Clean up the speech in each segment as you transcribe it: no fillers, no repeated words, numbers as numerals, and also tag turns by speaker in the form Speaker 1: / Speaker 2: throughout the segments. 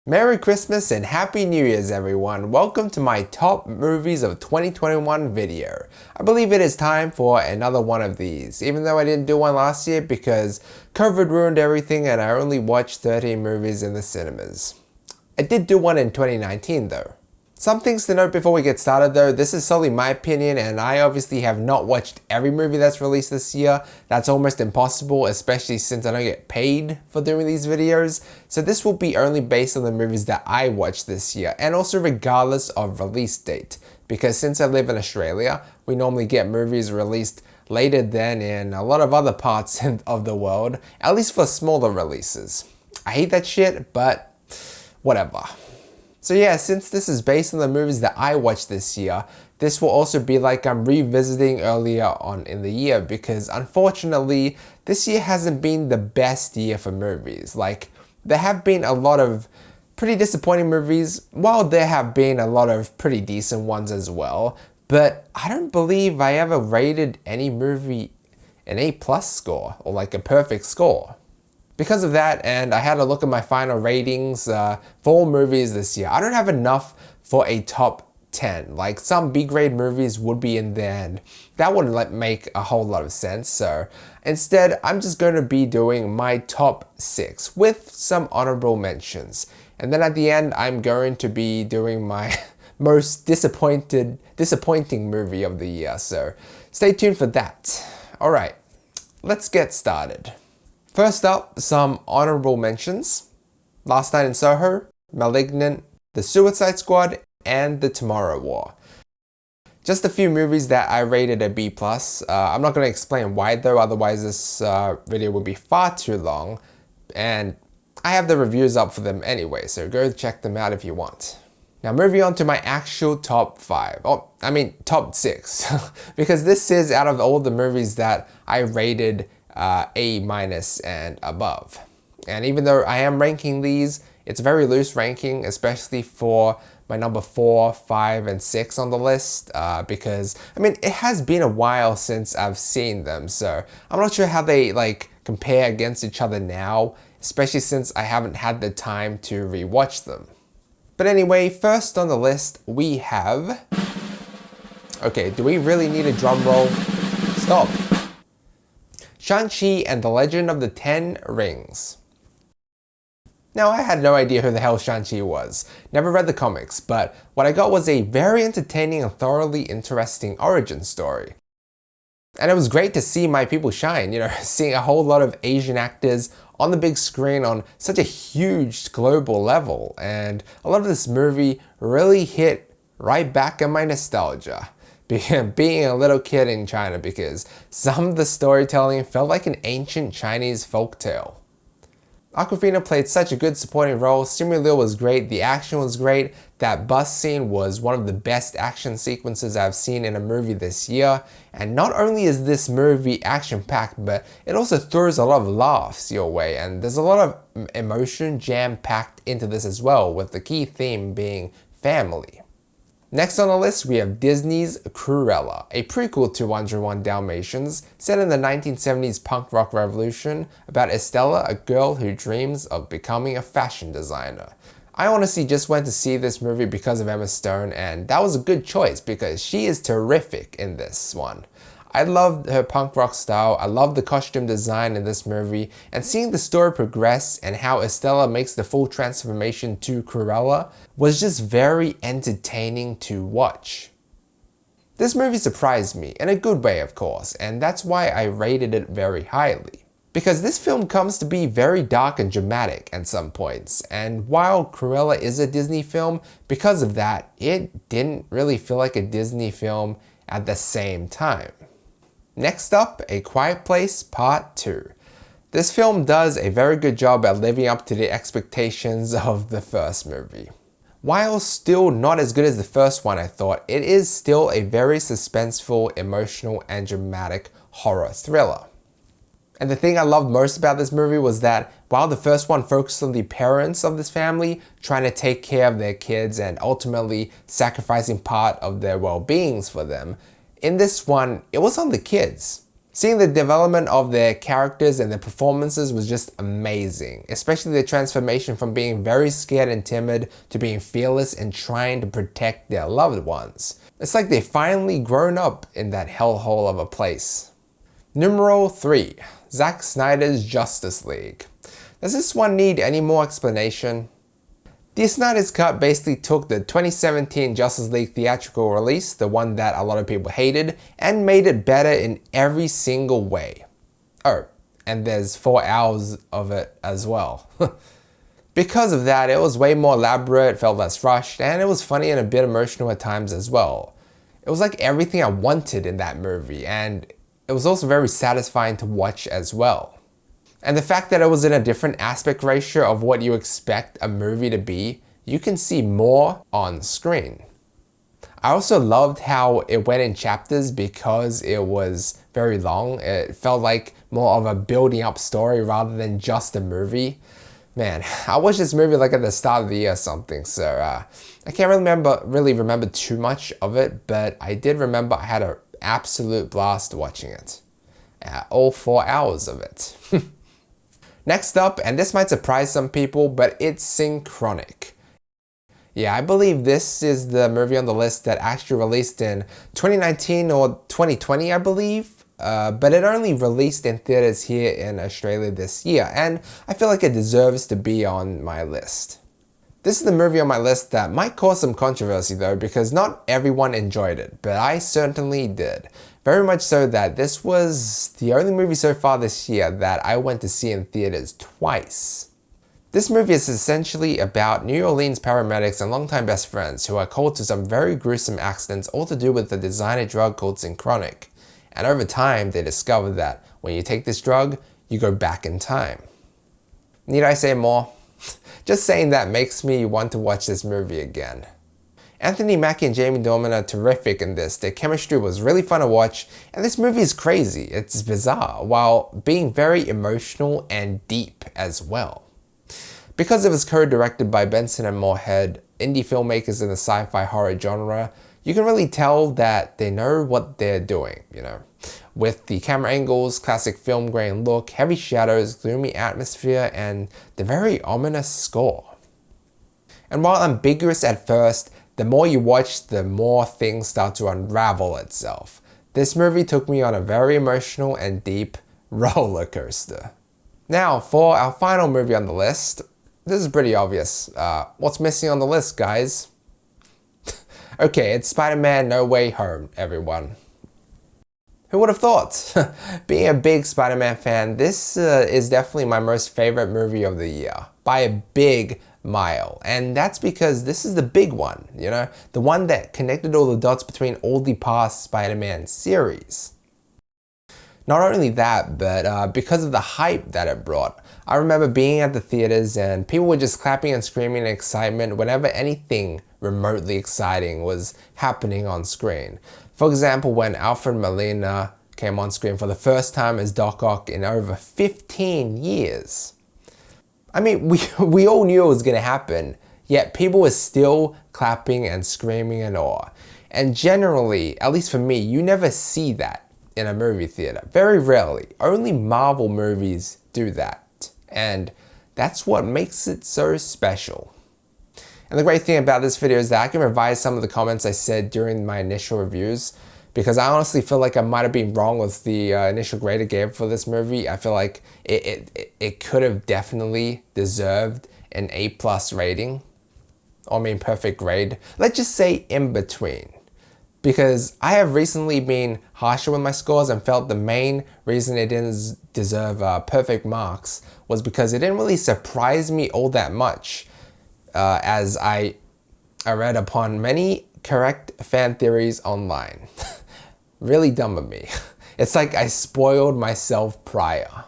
Speaker 1: Merry Christmas and Happy New Year's everyone. Welcome to my top movies of 2021 video. I believe it is time for another one of these, even though I didn't do one last year because COVID ruined everything and I only watched 13 movies in the cinemas. I did do one in 2019 though. Some things to note before we get started though, this is solely my opinion and I obviously have not watched every movie that's released this year. That's almost impossible, especially since I don't get paid for doing these videos. So this will be only based on the movies that I watched this year and also regardless of release date. Because since I live in Australia, we normally get movies released later than in a lot of other parts of the world, at least for smaller releases. I hate that shit, but whatever. So yeah, since this is based on the movies that I watched this year, this will also be like I'm revisiting earlier on in the year because unfortunately, this year hasn't been the best year for movies. Like, there have been a lot of pretty disappointing movies, while there have been a lot of pretty decent ones as well, but I don't believe I ever rated any movie an A+ score or like a perfect score. Because of that, and I had a look at my final ratings for all movies this year, I don't have enough for a top 10. Like, some B-grade movies would be in there and that wouldn't make a whole lot of sense. So instead, I'm just going to be doing my top 6 with some honorable mentions. And then at the end, I'm going to be doing my most disappointing movie of the year. So stay tuned for that. Alright, let's get started. First up, some honorable mentions. Last Night in Soho, Malignant, The Suicide Squad, and The Tomorrow War. Just a few movies that I rated a B+. I'm not going to explain why though, otherwise this video would be far too long. And I have the reviews up for them anyway, so go check them out if you want. Now moving on to my actual top 5. Top 6. Because this is out of all the movies that I rated A- and above. And even though I am ranking these, it's a very loose ranking, especially for my number 4, 5, and 6 on the list, because it has been a while since I've seen them, so I'm not sure how they compare against each other now, especially since I haven't had the time to rewatch them. But anyway, first on the list we have... Okay, do we really need a drum roll? Stop. Shang-Chi and the Legend of the Ten Rings. Now, I had no idea who the hell Shang-Chi was, never read the comics, but what I got was a very entertaining and thoroughly interesting origin story. And it was great to see my people shine, seeing a whole lot of Asian actors on the big screen on such a huge global level, and a lot of this movie really hit right back at my nostalgia. Being a little kid in China, because some of the storytelling felt like an ancient Chinese folktale. Awkwafina played such a good supporting role, Simu Liu was great, the action was great, that bus scene was one of the best action sequences I've seen in a movie this year, and not only is this movie action-packed, but it also throws a lot of laughs your way, and there's a lot of emotion jam-packed into this as well, with the key theme being family. Next on the list, we have Disney's Cruella, a prequel to 101 Dalmatians, set in the 1970s punk rock revolution about Estella, a girl who dreams of becoming a fashion designer. I honestly just went to see this movie because of Emma Stone, and that was a good choice because she is terrific in this one. I loved her punk rock style, I loved the costume design in this movie, and seeing the story progress and how Estella makes the full transformation to Cruella was just very entertaining to watch. This movie surprised me, in a good way of course, and that's why I rated it very highly. Because this film comes to be very dark and dramatic at some points, and while Cruella is a Disney film, because of that, it didn't really feel like a Disney film at the same time. Next up, A Quiet Place Part 2. This film does a very good job at living up to the expectations of the first movie. While still not as good as the first one, I thought, it is still a very suspenseful, emotional, and dramatic horror thriller. And the thing I loved most about this movie was that while the first one focused on the parents of this family trying to take care of their kids and ultimately sacrificing part of their well-beings for them, in this one, it was on the kids. Seeing the development of their characters and their performances was just amazing, especially the transformation from being very scared and timid to being fearless and trying to protect their loved ones. It's like they finally grown up in that hellhole of a place. Numero 3. Zack Snyder's Justice League. Does this one need any more explanation? The Snyder's Cut basically took the 2017 Justice League theatrical release, the one that a lot of people hated, and made it better in every single way. Oh, and there's 4 hours of it as well. Because of that, it was way more elaborate, felt less rushed, and it was funny and a bit emotional at times as well. It was like everything I wanted in that movie, and it was also very satisfying to watch as well. And the fact that it was in a different aspect ratio of what you expect a movie to be, you can see more on screen. I also loved how it went in chapters because it was very long. It felt like more of a building up story rather than just a movie. Man, I watched this movie like at the start of the year or something, so I can't really remember too much of it, but I did remember I had an absolute blast watching it. All 4 hours of it. Next up, and this might surprise some people, but it's Synchronic. Yeah, I believe this is the movie on the list that actually released in 2019 or 2020, I believe. But it only released in theaters here in Australia this year, and I feel like it deserves to be on my list. This is the movie on my list that might cause some controversy though, because not everyone enjoyed it, but I certainly did. Very much so that this was the only movie so far this year that I went to see in theaters twice. This movie is essentially about New Orleans paramedics and longtime best friends who are called to some very gruesome accidents, all to do with the designer drug called Synchronic. And over time, they discover that when you take this drug, you go back in time. Need I say more? Just saying that makes me want to watch this movie again. Anthony Mackie and Jamie Dornan are terrific in this. Their chemistry was really fun to watch, and this movie is crazy. It's bizarre, while being very emotional and deep as well. Because it was co-directed by Benson and Moorhead, indie filmmakers in the sci-fi horror genre, you can really tell that they know what they're doing, with the camera angles, classic film grain look, heavy shadows, gloomy atmosphere, and the very ominous score. And while ambiguous at first, the more you watch, the more things start to unravel itself. This movie took me on a very emotional and deep roller coaster. Now, for our final movie on the list, this is pretty obvious. What's missing on the list, guys? Okay, it's Spider-Man No Way Home, everyone. Who would have thought? Being a big Spider-Man fan, this is definitely my most favorite movie of the year, by a big mile. And that's because this is the big one, the one that connected all the dots between all the past Spider-Man series. Not only that, but because of the hype that it brought. I remember being at the theaters and people were just clapping and screaming in excitement whenever anything remotely exciting was happening on screen. For example, when Alfred Molina came on screen for the first time as Doc Ock in over 15 years. I mean, we all knew it was going to happen, yet people were still clapping and screaming in awe. And generally, at least for me, you never see that in a movie theater. Very rarely. Only Marvel movies do that. And that's what makes it so special. And the great thing about this video is that I can revise some of the comments I said during my initial reviews, because I honestly feel like I might have been wrong with the initial grade I gave for this movie. I feel like it could have definitely deserved an A+ rating. Or perfect grade. Let's just say in between. Because I have recently been harsher with my scores and felt the main reason it didn't deserve perfect marks was because it didn't really surprise me all that much, as I read upon many correct fan theories online. Really dumb of me. It's like I spoiled myself prior.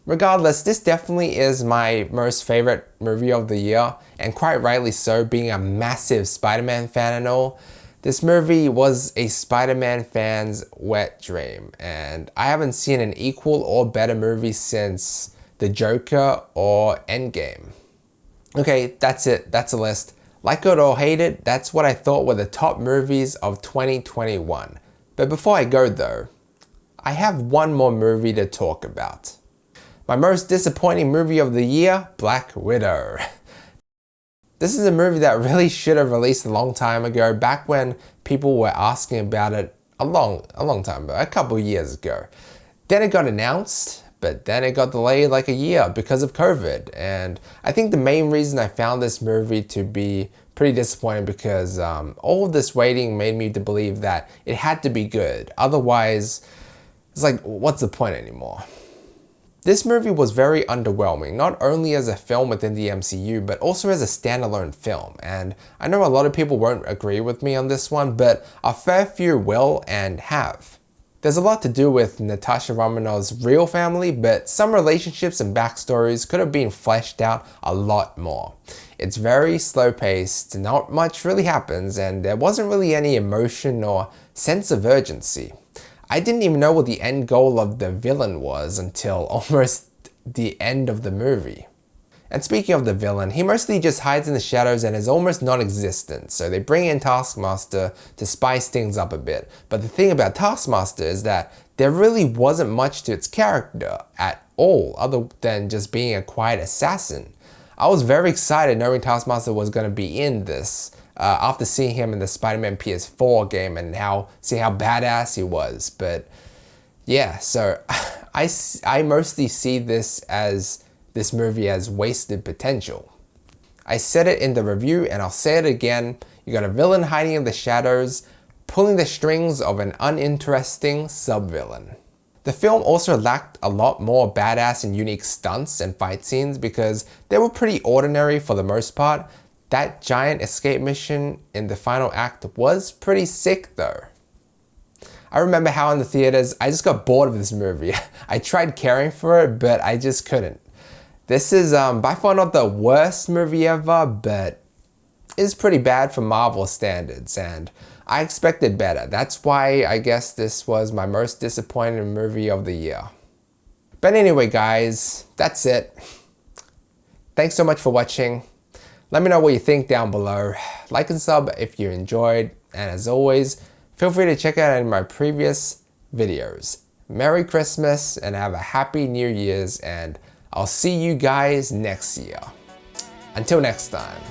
Speaker 1: Regardless, this definitely is my most favorite movie of the year, and quite rightly so, being a massive Spider-Man fan and all. This movie was a Spider-Man fan's wet dream, and I haven't seen an equal or better movie since The Joker or Endgame. Okay, that's it. That's a list. Like it or hate it, that's what I thought were the top movies of 2021. But before I go though, I have one more movie to talk about. My most disappointing movie of the year, Black Widow. This is a movie that really should have released a long time ago, back when people were asking about it a long time ago, a couple years ago. Then it got announced, but then it got delayed like a year because of COVID. And I think the main reason I found this movie to be pretty disappointing because all of this waiting made me to believe that it had to be good. Otherwise, it's like, what's the point anymore? This movie was very underwhelming, not only as a film within the MCU, but also as a standalone film. And I know a lot of people won't agree with me on this one, but a fair few will and have. There's a lot to do with Natasha Romanoff's real family, but some relationships and backstories could have been fleshed out a lot more. It's very slow paced, not much really happens, and there wasn't really any emotion or sense of urgency. I didn't even know what the end goal of the villain was until almost the end of the movie. And speaking of the villain, he mostly just hides in the shadows and is almost non-existent, so they bring in Taskmaster to spice things up a bit. But the thing about Taskmaster is that there really wasn't much to its character at all, other than just being a quiet assassin. I was very excited knowing Taskmaster was going to be in this, after seeing him in the Spider-Man PS4 game and see how badass he was. But yeah, so I mostly see this movie as wasted potential. I said it in the review and I'll say it again. You got a villain hiding in the shadows, pulling the strings of an uninteresting sub-villain. The film also lacked a lot more badass and unique stunts and fight scenes because they were pretty ordinary for the most part. That giant escape mission in the final act was pretty sick though. I remember how in the theaters, I just got bored of this movie. I tried caring for it, but I just couldn't. This is by far not the worst movie ever, but it's pretty bad for Marvel standards, and I expected better. That's why I guess this was my most disappointing movie of the year. But anyway guys, that's it. Thanks so much for watching. Let me know what you think down below. Like and sub if you enjoyed, and as always, feel free to check out any of my previous videos. Merry Christmas and have a Happy New Year's, and I'll see you guys next year. Until next time.